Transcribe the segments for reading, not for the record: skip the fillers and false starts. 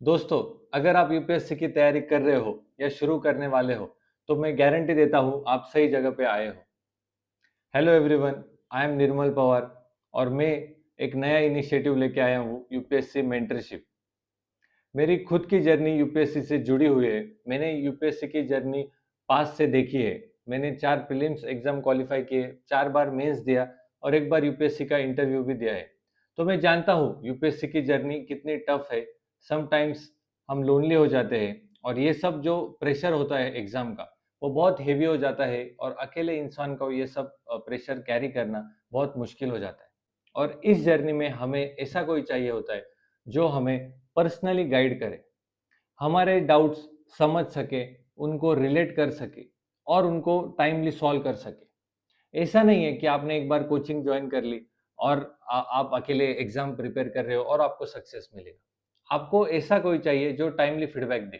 दोस्तों, अगर आप यूपीएससी की तैयारी कर रहे हो या शुरू करने वाले हो, तो मैं गारंटी देता हूँ आप सही जगह पे आए हो। हेलो एवरीवन, आई एम निर्मल पवार और मैं एक नया इनिशिएटिव लेके आया हूँ यूपीएससी मेंटरशिप। मेरी खुद की जर्नी यूपीएससी से जुड़ी हुई है। मैंने यूपीएससी की जर्नी पास से देखी है। मैंने 4 प्रीलिम्स एग्जाम क्वालिफाई किए, 4 बार मेंस दिया और 1 बार यूपीएससी का इंटरव्यू भी दिया है। तो मैं जानता हूँ यूपीएससी की जर्नी कितनी टफ है। समटाइम्स हम लोनली हो जाते हैं और ये सब जो प्रेशर होता है एग्जाम का, वो बहुत हेवी हो जाता है और अकेले इंसान को ये सब प्रेशर कैरी करना बहुत मुश्किल हो जाता है। और इस जर्नी में हमें ऐसा कोई चाहिए होता है जो हमें पर्सनली गाइड करे, हमारे डाउट्स समझ सके, उनको रिलेट कर सके और उनको टाइमली सॉल्व कर सके। ऐसा नहीं है कि आपने एक बार कोचिंग ज्वाइन कर ली और आप अकेले एग्जाम प्रिपेयर कर रहे हो और आपको सक्सेस मिलेगा। आपको ऐसा कोई चाहिए जो टाइमली फीडबैक दे।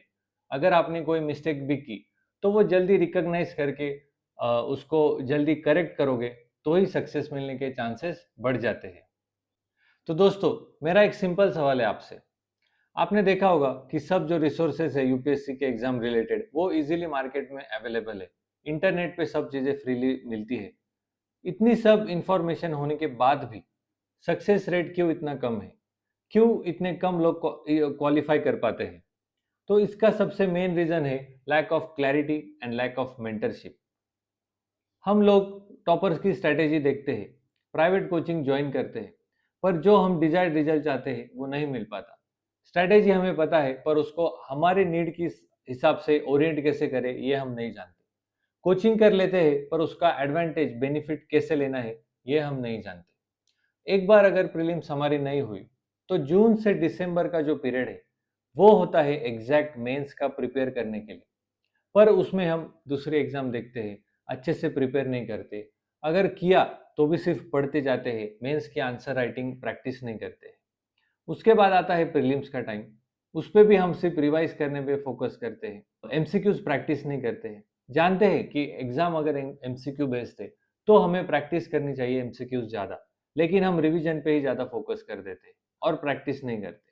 अगर आपने कोई मिस्टेक भी की, तो वो जल्दी रिकॉग्नाइज करके उसको जल्दी करेक्ट करोगे, तो ही सक्सेस मिलने के चांसेस बढ़ जाते हैं। तो दोस्तों, मेरा एक सिंपल सवाल है आपसे। आपने देखा होगा कि सब जो रिसोर्सेज है यूपीएससी के एग्जाम रिलेटेड, वो इजीली मार्केट में अवेलेबल है। इंटरनेट पे सब चीजें फ्रीली मिलती है। इतनी सब इंफॉर्मेशन होने के बाद भी सक्सेस रेट क्यों इतना कम है? क्यों इतने कम लोग क्वालिफाई कर पाते हैं? तो इसका सबसे मेन रीजन है lack of clarity and lack of mentorship. हम लोग टॉपर्स की स्ट्रैटेजी देखते हैं, प्राइवेट कोचिंग ज्वाइन करते हैं, पर जो हम डिजायर्ड रिजल्ट चाहते हैं वो नहीं मिल पाता। स्ट्रैटेजी हमें पता है, पर उसको हमारे नीड की हिसाब से ओरिएंट कैसे करें ये हम नहीं जानते। कोचिंग कर लेते हैं, पर उसका एडवांटेज बेनिफिट कैसे लेना है ये हम नहीं जानते। एक बार अगर प्रीलिम्स हमारी नहीं हुई, तो जून से दिसंबर का जो पीरियड है वो होता है एग्जैक्ट मेंस का प्रिपेयर करने के लिए। पर उसमें हम दूसरे एग्जाम देखते हैं, अच्छे से प्रिपेयर नहीं करते। अगर किया तो भी सिर्फ पढ़ते जाते हैं, मेंस की आंसर राइटिंग प्रैक्टिस नहीं करते। उसके बाद आता है प्रीलिम्स का टाइम। उस पे भी हम सिर्फ रिवाइज करने पे फोकस करते हैं, एमसीक्यूज प्रैक्टिस नहीं करते हैं। जानते हैं कि एग्जाम अगर एमसीक्यू बेस्ड है, तो हमें प्रैक्टिस करनी चाहिए एमसीक्यूज ज़्यादा, लेकिन हम रिवीजन पे ही ज़्यादा फोकस कर देते हैं और प्रैक्टिस नहीं करते।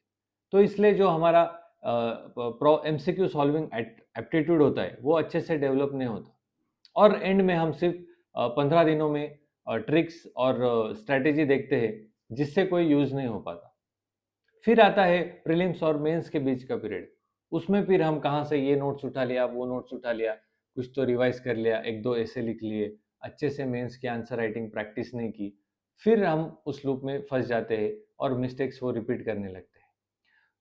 तो इसलिए जो हमारा एमसीक्यू सॉल्विंग एप्टीट्यूड होता है वो अच्छे से डेवलप नहीं होता और एंड में हम सिर्फ 15 दिनों में ट्रिक्स और स्ट्रैटेजी देखते हैं, जिससे कोई यूज नहीं हो पाता। फिर आता है प्रीलिम्स और मेंस के बीच का पीरियड। उसमें फिर हम कहाँ से ये नोट्स उठा लिया, वो नोट्स उठा लिया, कुछ तो रिवाइज कर लिया, एक दो ऐसे लिख लिए, अच्छे से मेंस की आंसर राइटिंग प्रैक्टिस नहीं की। फिर हम उस लूप में फंस जाते हैं और मिस्टेक्स वो रिपीट करने लगते हैं।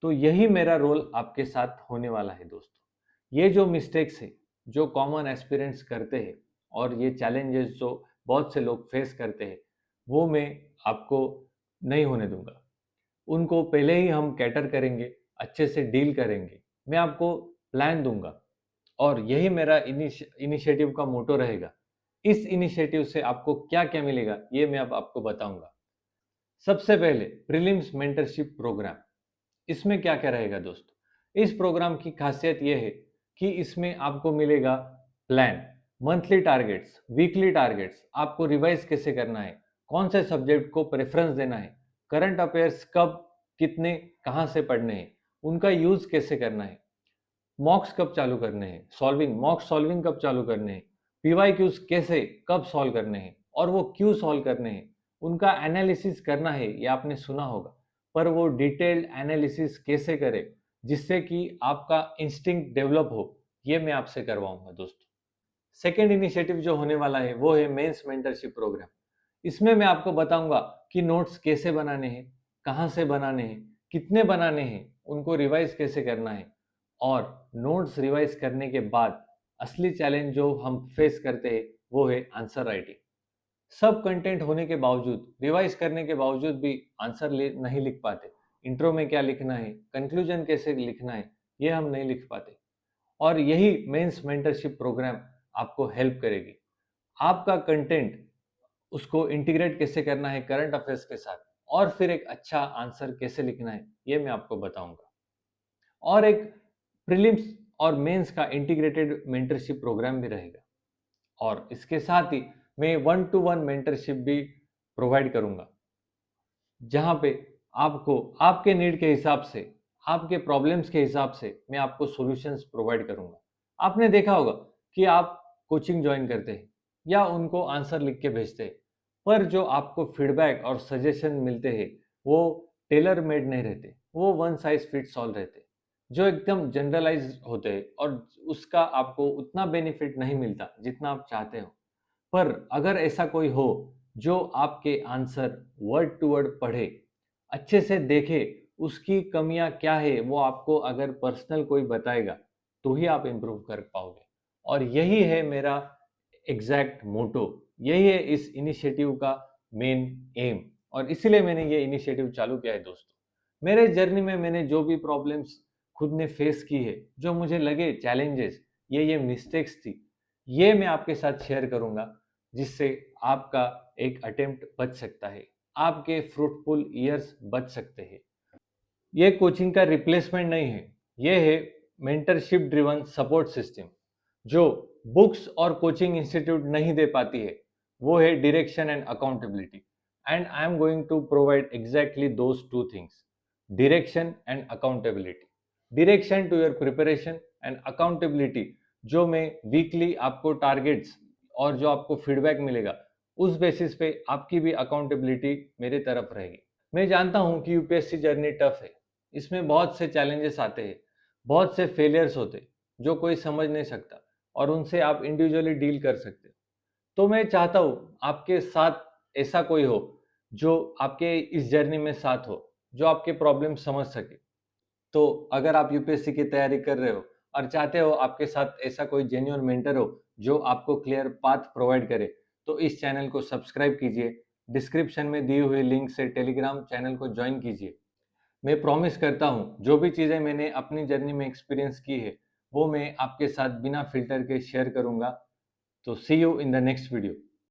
तो यही मेरा रोल आपके साथ होने वाला है दोस्तों। ये जो मिस्टेक्स है, जो कॉमन एस्पिरेंट्स करते हैं और ये चैलेंजेस जो बहुत से लोग फेस करते हैं, वो मैं आपको नहीं होने दूंगा। उनको पहले ही हम कैटर करेंगे, अच्छे से डील करेंगे। मैं आपको प्लान दूंगा और यही मेरा इनिशिएटिव का मोटो रहेगा। इस इनिशिएटिव से आपको क्या-क्या मिलेगा, ये मैं अब आपको बताऊंगा। सबसे पहले प्रीलिम्स मेंटरशिप प्रोग्राम। इसमें क्या-क्या रहेगा दोस्तों? इस प्रोग्राम की खासियत ये है कि इसमें आपको मिलेगा plan, monthly targets, weekly targets, आपको रिवाइज कैसे करना है, कौन से सब्जेक्ट को प्रेफरेंस देना है, करंट अफेयर्स कब, कितने, कहाँ से पढ़ने हैं, उनका यूज कैसे करना है, मॉक्स कब चालू करने हैं, मॉक सॉल्विंग कब चालू करने हैं, पीवाईक्यूज कैसे, कब सॉल्व करने हैं और वो क्यों सॉल्व करने हैं, उनका एनालिसिस करना है, ये आपने सुना होगा। पर वो डिटेल्ड एनालिसिस कैसे करें जिससे कि आपका इंस्टिंक्ट डेवलप हो, ये मैं आपसे करवाऊंगा दोस्तों। सेकेंड इनिशिएटिव जो होने वाला है वो है मेंस मेंटरशिप प्रोग्राम। इसमें मैं आपको बताऊंगा कि नोट्स कैसे बनाने हैं, कहाँ से बनाने हैं, कितने बनाने हैं, उनको रिवाइज कैसे करना है और नोट्स रिवाइज करने के बाद असली चैलेंज जो हम फेस करते हैं वो है आंसर राइटिंग। सब कंटेंट होने के बावजूद, रिवाइज करने के बावजूद भी आंसर नहीं लिख पाते। इंट्रो में क्या लिखना है, कंक्लूजन कैसे लिखना है, ये हम नहीं लिख पाते। और यही मेंस मेंटरशिप प्रोग्राम आपको हेल्प करेगी। आपका कंटेंट उसको इंटीग्रेट कैसे करना है करंट अफेयर्स के साथ और फिर एक अच्छा आंसर कैसे लिखना है, ये मैं आपको बताऊंगा। और एक प्रीलिम्स और मेंस का इंटीग्रेटेड मेंटरशिप प्रोग्राम भी रहेगा और इसके साथ ही मैं 1-to-1 मेंटरशिप भी प्रोवाइड करूंगा, जहां पे आपको आपके नीड के हिसाब से आपके प्रॉब्लम्स के हिसाब से मैं आपको सॉल्यूशंस प्रोवाइड करूंगा। आपने देखा होगा कि आप कोचिंग ज्वाइन करते हैं या उनको आंसर लिख के भेजते हैं, पर जो आपको फीडबैक और सजेशन मिलते हैं वो टेलर मेड नहीं रहते, वो वन साइज फिट्स ऑल रहते, जो एकदम जनरलाइज होते हैं और उसका आपको उतना बेनिफिट नहीं मिलता जितना आप चाहते हो। पर अगर ऐसा कोई हो जो आपके आंसर वर्ड टू वर्ड पढ़े, अच्छे से देखे, उसकी कमियां क्या है वो आपको अगर पर्सनल कोई बताएगा तो ही आप इम्प्रूव कर पाओगे। और यही है मेरा एग्जैक्ट मोटो, यही है इस इनिशिएटिव का मेन एम, और इसीलिए मैंने ये इनिशिएटिव चालू किया है दोस्तों। मेरे जर्नी में मैंने जो भी प्रॉब्लम्स खुद ने फेस की है, जो मुझे लगे चैलेंजेस, ये मिस्टेक्स थी, ये मैं आपके साथ शेयर करूंगा, जिससे आपका एक अटेम्प्ट बच सकता है, आपके फ्रूटफुल ईयर्स बच सकते हैं। ये कोचिंग का रिप्लेसमेंट नहीं है, ये है मेंटरशिप ड्रिवन सपोर्ट सिस्टम, जो बुक्स और कोचिंग इंस्टीट्यूट नहीं दे पाती है। वो है direction and accountability, and I am going to provide exactly those two things, direction and accountability. Direction to your preparation and accountability, जो मैं वीकली आपको टारगेट्स और जो आपको फीडबैक मिलेगा उस बेसिस पे आपकी भी अकाउंटेबिलिटी मेरे तरफ रहेगी। मैं जानता हूं कि यूपीएससी जर्नी टफ है, इसमें बहुत से चैलेंजेस आते हैं, बहुत से फेलियर्स होते जो कोई समझ नहीं सकता, और उनसे आप इंडिविजुअली डील कर सकते हो। तो मैं चाहता हूँ आपके साथ ऐसा कोई हो जो आपके इस जर्नी में साथ हो, जो आपके प्रॉब्लम समझ सके। तो अगर आप यूपीएससी की तैयारी कर रहे हो और चाहते हो आपके साथ ऐसा कोई जेन्युइन मेंटर हो जो आपको क्लियर पाथ प्रोवाइड करे, तो इस चैनल को सब्सक्राइब कीजिए, डिस्क्रिप्शन में दी हुई लिंक से टेलीग्राम चैनल को ज्वाइन कीजिए। मैं प्रॉमिस करता हूँ जो भी चीज़ें मैंने अपनी जर्नी में एक्सपीरियंस की है वो मैं आपके साथ बिना फिल्टर के शेयर करूँगा। तो see you in the next video.